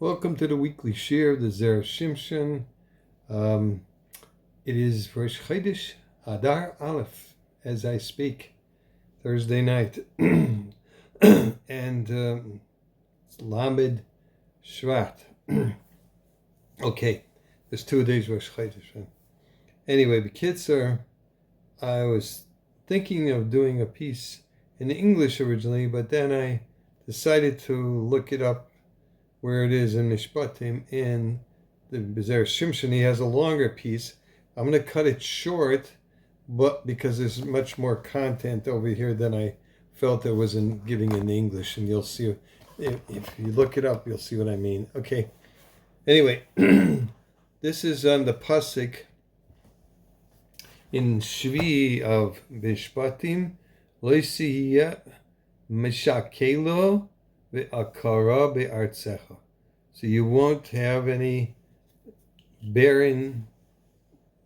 Welcome to the weekly share of the Zer Shimshon. It is Rosh Chodesh Adar Aleph as I speak, Thursday night, and it's Lamed Shvat. Okay, there's 2 days Rosh Chodesh. Anyway, B'kitzur, I was thinking of doing a piece in English originally, but then I decided to look it up where it is in Mishpatim. In the Bezer Shimshon, he has a longer piece. I'm going to cut it short, but because there's much more content over here than I felt there was in giving in English, and you'll see, if you look it up, you'll see what I mean. Okay. Anyway, this is on the pasuk in Shvi of Mishpatim, Loisiya Mishakelo ve'akara be'artzecha. So you won't have any barren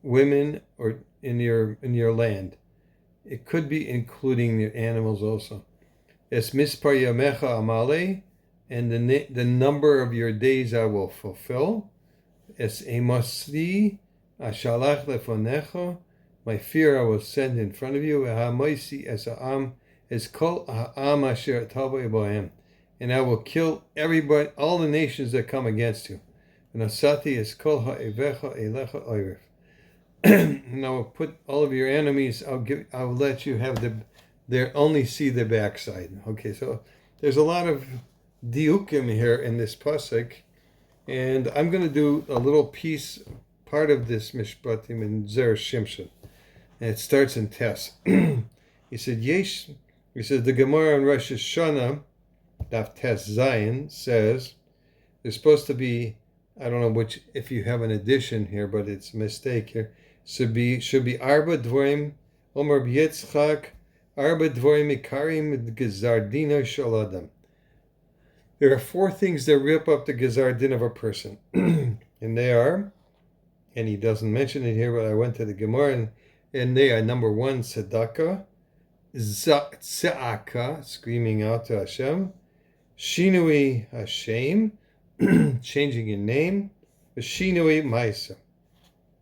women or in your land. It could be including the animals also. Es mispar yamecha amale, and the number of your days I will fulfill. Es emosri ashalach lefonecha, my fear I will send in front of you. Ha'moisi es ha'am, es kol ha'am asher tavei bohem, and I will kill everybody, all the nations that come against you. And asati es kol ha'evecha elecha oiref. And I will put all of your enemies. I'll let you have only see the backside. Okay, so there's a lot of diukim here in this pasuk, and I'm going to do a little piece, part of this Mishpatim in Zer Shimshon, and it starts in Tes. He said, Yesh. He said the Gemara in Rosh Hashanah, Daf Tes Zayin, says there's supposed to be, I don't know which, if you have an addition here, but it's a mistake here. Should be Arba Dvorim, Omer B'Yitzchak, Arba Dvorim Ikarim Gezardina Shaladam. There are 4 things that rip up the Gezardin of a person. And they are, and he doesn't mention it here, but I went to the Gemara, and they are, number 1, Tzedakah, Tza'aka, screaming out to Hashem, Shinui Hashem, changing your name, Shinui Maisa.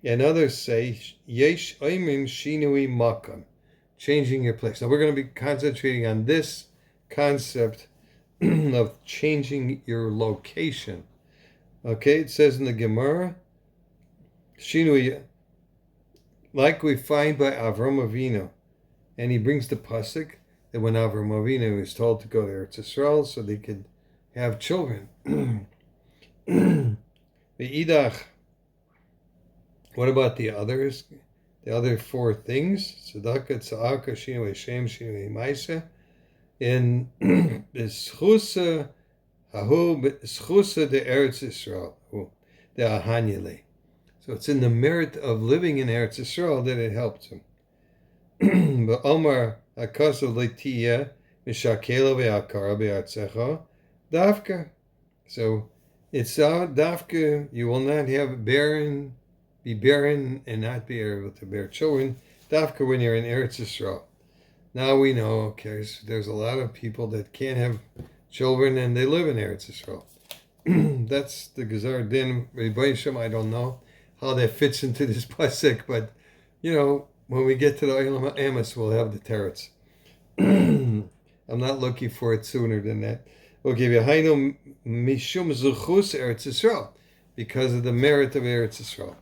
And others say, Yesh Oimim Shinui Makam, changing your place. Now we're going to be concentrating on this concept of changing your location. Okay, it says in the Gemara, Shinui, like we find by Avram Avinu, and he brings the pasuk that when Avram Avinu was told to go to Eretz Yisrael so they could have children. Ve'idach, what about the others? The other 4 things? Tzedakah, Tza'aka, Shinui Hashem, Shinui Maisa. In B'schusa de Eretz Yisrael, the Ahanyale. So it's in the merit of living in Eretz Yisrael that it helps him. But Omar Akaso Letiya Mishakela ve'akara be'artzecha Dafka. So it's Dafka. You will not have be barren and not be able to bear children. Dafka when you're in Eretz Yisrael. Now we know, okay, so there's a lot of people that can't have children and they live in Eretz Yisrael. That's the Gezar Din. I don't know how that fits into this pasuk, but when we get to the Olam Amos, we'll have the teretz. I'm not looking for it sooner than that. Okay, v'hainu mishum zuchus Eretz Yisrael, because of the merit of Eretz Yisrael.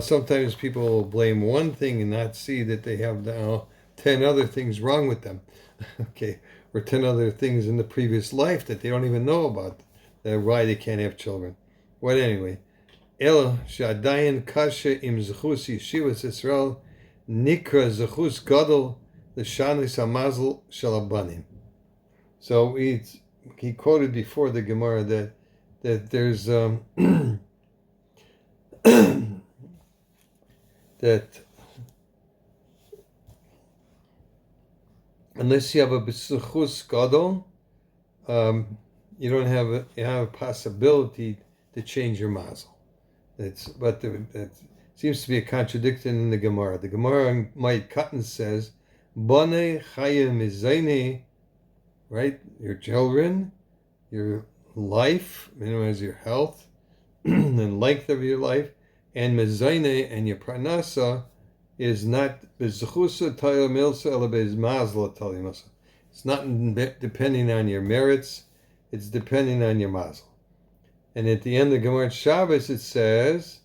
Sometimes people will blame one thing and not see that they have now 10 other things wrong with them. Okay, or 10 other things in the previous life that they don't even know about, that why they can't have children. Well, anyway, Ela shadayin kasha im zechus yeshivas Yisrael nikra zechus gadol l'shanis hamazel shalabanim. So he quoted before the Gemara that there's that unless you have a b'suchus gadol, you don't have a possibility to change your mazel. That seems to be a contradiction in the Gemara. The Gemara in Ma'it Katan says, "Bane chayim mizayne," right? Your children, your life, minimize your health, and length of your life, and mezayne and your parnasa is not bezchusa tayla milsa ela bezmazla talimasa. It's not depending on your merits; it's depending on your mazel. And at the end of Gemara Shabbos it says,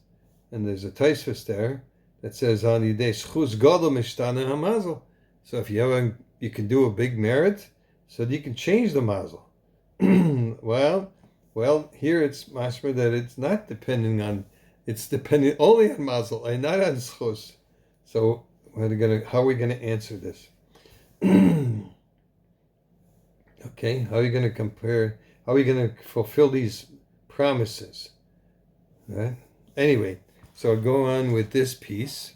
and there's a Taisvus there that says on Yidei Schus Gadol Mishtana HaMazel. So if you can do a big merit, so that you can change the mazel. well, here it's mashma that it's not depending on, it's depending only on mazel and not on schus. So how are we gonna answer this? Okay, how are you gonna compare? How are we gonna fulfill these promises? Right? Anyway, so I'll go on with this piece.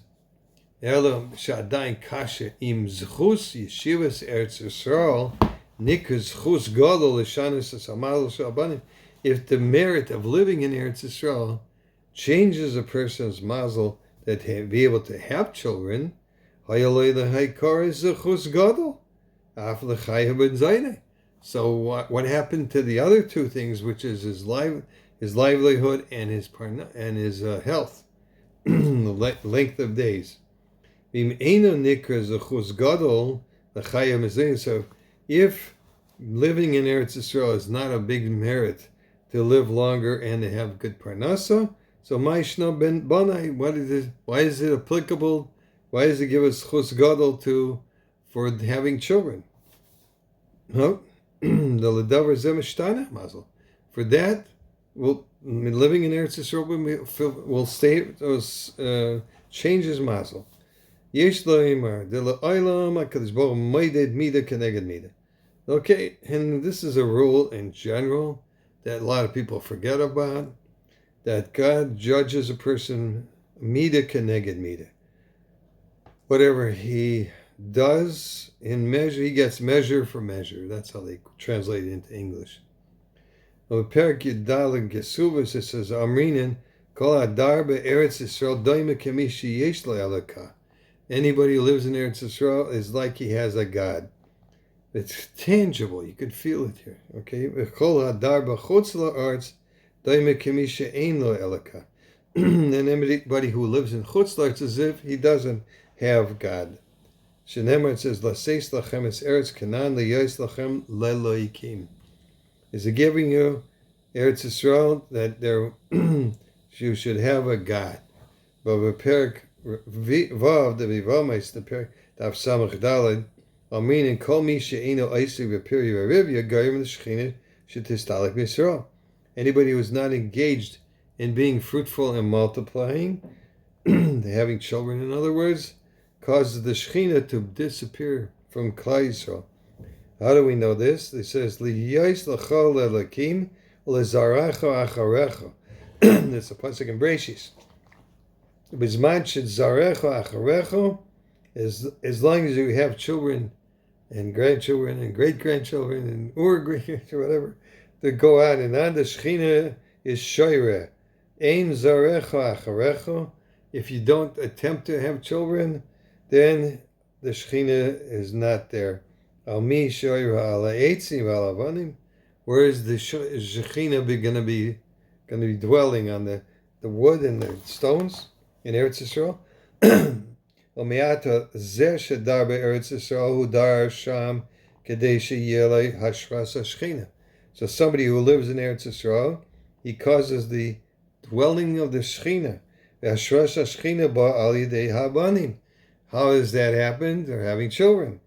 Elo shadain kasha im zchus yeshivas Eretz Yisrael nikas zchus gadol l'shanis hasamal shabanim. If the merit of living in Eretz Yisrael changes a person's mazel that be able to have children, hayalei lehaikar is zchus gadol af lechayav ben zaynei. So what happened to the other two things, which is his livelihood and his health, the length of days? So if living in Eretz Yisrael is not a big merit to live longer and to have good parnasa, so Maishna ben Banai, why is it applicable? Why does it give us chus gadol for having children? No. For that, living in Eretz Yisrael will stay those changes mazel. Okay, and this is a rule in general that a lot of people forget about, that God judges a person mida keneged mida. Whatever he does in measure, he gets measure for measure. That's how they translate it into English. It says, Amrinin, kol hadar be'eretz Yisrael doime kemishi yesh le'alaka. Anybody who lives in Eretz Yisrael is like he has a God. It's tangible. You can feel it here. Okay? Kol hadar b'chutz la'artz doime kemishi ein le'alaka. And anybody who lives in chutz la'artz is as if he doesn't have God. Shenemar, it says, Laseis lachem es Eretz Canaan leyos lachem leloikim. Is it giving you Eretz Yisrael that you should have a God? But the Perik Vav, the Vivamais, the Perik Tav Samach Daled, Amrin and Kol Mi She'eno Eisig V'Piri V'Rivya Goyim L'Shechina She'Tistalek Yisrael. Anybody who is not engaged in being fruitful and multiplying, having children, in other words, causes the Shechina to disappear from Klal Yisrael. How do we know this? It says, L'yos l'chol l'elakim l'zaracha acharecha. It's a pasuk in Breshis. Bizman shed zarecha acharecha, as long as you have children and grandchildren and great-grandchildren and whatever, that go out and on, the Shechina is shoyreh. Ein zarecha acharecha. If you don't attempt to have children, then the Shechina is not there. Where is the Shechina going to be dwelling on the wood and the stones in Eretz Yisrael? So somebody who lives in Eretz Yisrael, he causes the dwelling of the Shechina. How does that happen? They're having children.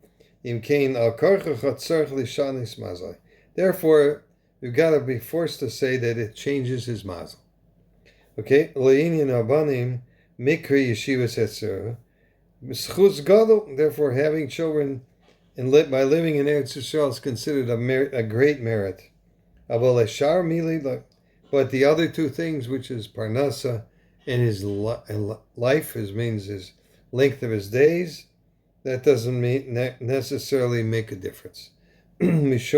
Therefore, we've got to be forced to say that it changes his mazel. Okay? Therefore, having children and by living in Eretz Yisrael is considered a great merit. But the other two things, which is parnasa and his life, means his length of his days, that doesn't necessarily make a difference. Therefore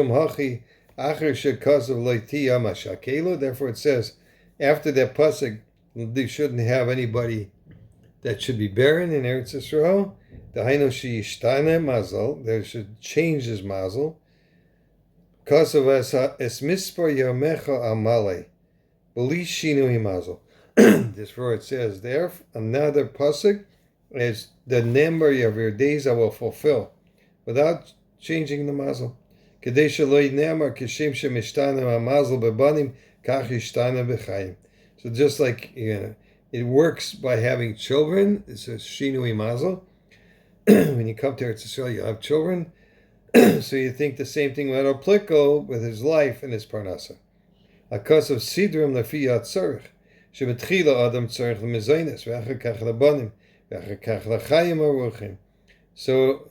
it says, after that pasuk, they shouldn't have anybody that should be barren in Eretz Yisrael. They should change his mazel. Kosovo es mispar yamecha amale. Belishinu himazel. This word says there, another pasuk is the number of your days I will fulfill without changing the mazel. Kadesha loy nemar kishem shemishtana mazel bebanim kach ishtana b'chayim. So just like it works by having children, it says shinui mazel. When you come to Eretz Yisrael, you have children. So you think the same thing will applicable with his life and his parnasa. Because of sidrum lefi yatzarich, shebetchila adam tzarich lemezainis, ve'achar kach lebanim, ve'achar kach lechayim aruchim. So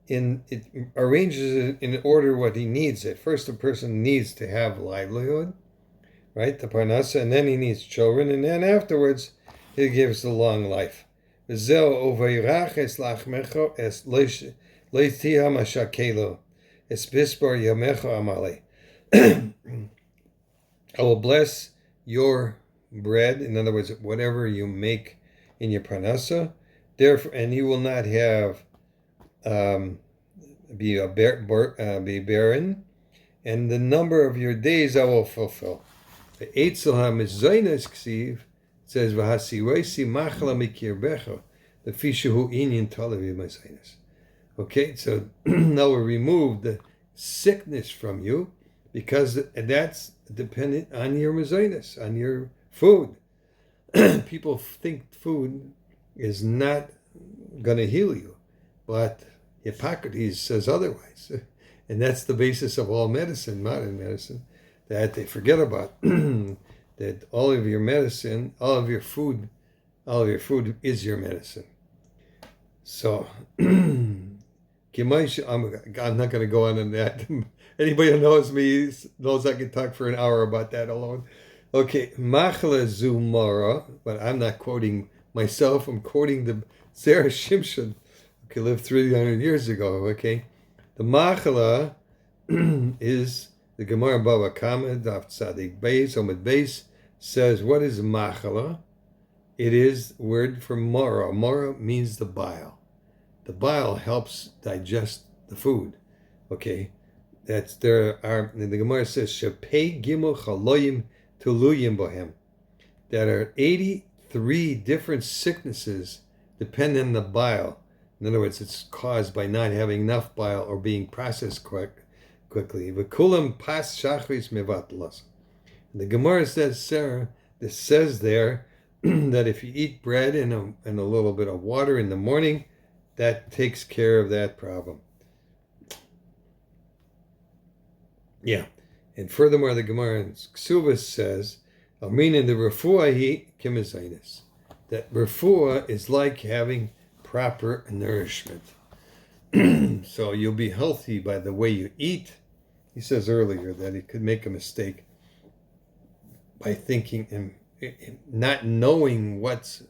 it arranges it in order what he needs. At first, a person needs to have livelihood, right? The parnasa, and then he needs children, and then afterwards he gives the long life. V'zeo ovayrach es lachmecho es leitiyam ashakelo es bispar yamecho amale. I will bless your bread, in other words, whatever you make in your parnasa, therefore, and you will not have be barren, and the number of your days I will fulfill. The Eitzel HaMizaynes Ksiv says, "V'hasiroisi machla mikirbecha, the fishu inyan talavi mizaynes." Okay, so now we remove the sickness from you, because that's dependent on your mizaynes, on your food. People think food is not going to heal you, but Hippocrates says otherwise. And that's the basis of all medicine, modern medicine, that they forget about. That all of your medicine, all of your food is your medicine. So, I'm not going to go on that. Anybody who knows me knows I can talk for an hour about that alone. Okay, Machla Zumara, but I'm not quoting myself, I'm quoting the Sarah Shimshon, who lived 300 years ago, okay? The Machla is the Gemara Bava Kama, Daf Tzadik Beis, Omid Beis, says, what is Machla? It is the word for Mara. Mara means the bile. The bile helps digest the food, okay? The Gemara says, Shepei Gimel Chaloyim Tuluyim Bohem. That are 83 different sicknesses depending on the bile. In other words, it's caused by not having enough bile or being processed quickly. V'kulam pas shachris mevatlas. The Gemara says, Sarah, this says there that if you eat bread and a little bit of water in the morning, that takes care of that problem. Yeah. And furthermore, the Gemara in Ksuvas says, Almina the refuah kimizainis. That refuah is like having proper nourishment. So you'll be healthy by the way you eat. He says earlier that he could make a mistake by thinking and not knowing what's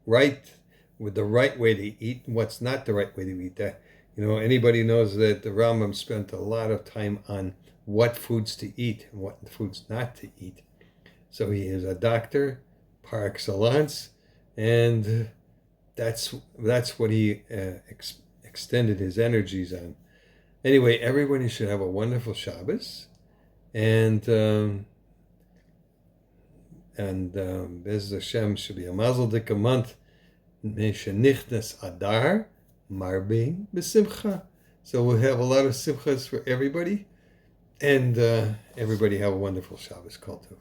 right with the right way to eat and what's not the right way to eat. That, anybody knows that the Rambam spent a lot of time on what foods to eat and what foods not to eat. So he is a doctor par excellence, and that's what he extended his energies on. Anyway, everybody should have a wonderful Shabbos, and Bez Hashem should be a Mazel Dika month. Meshenichnas Adar Marbin B'Simcha. So we'll have a lot of simchas for everybody. And everybody have a wonderful Shabbos. Kol Tov.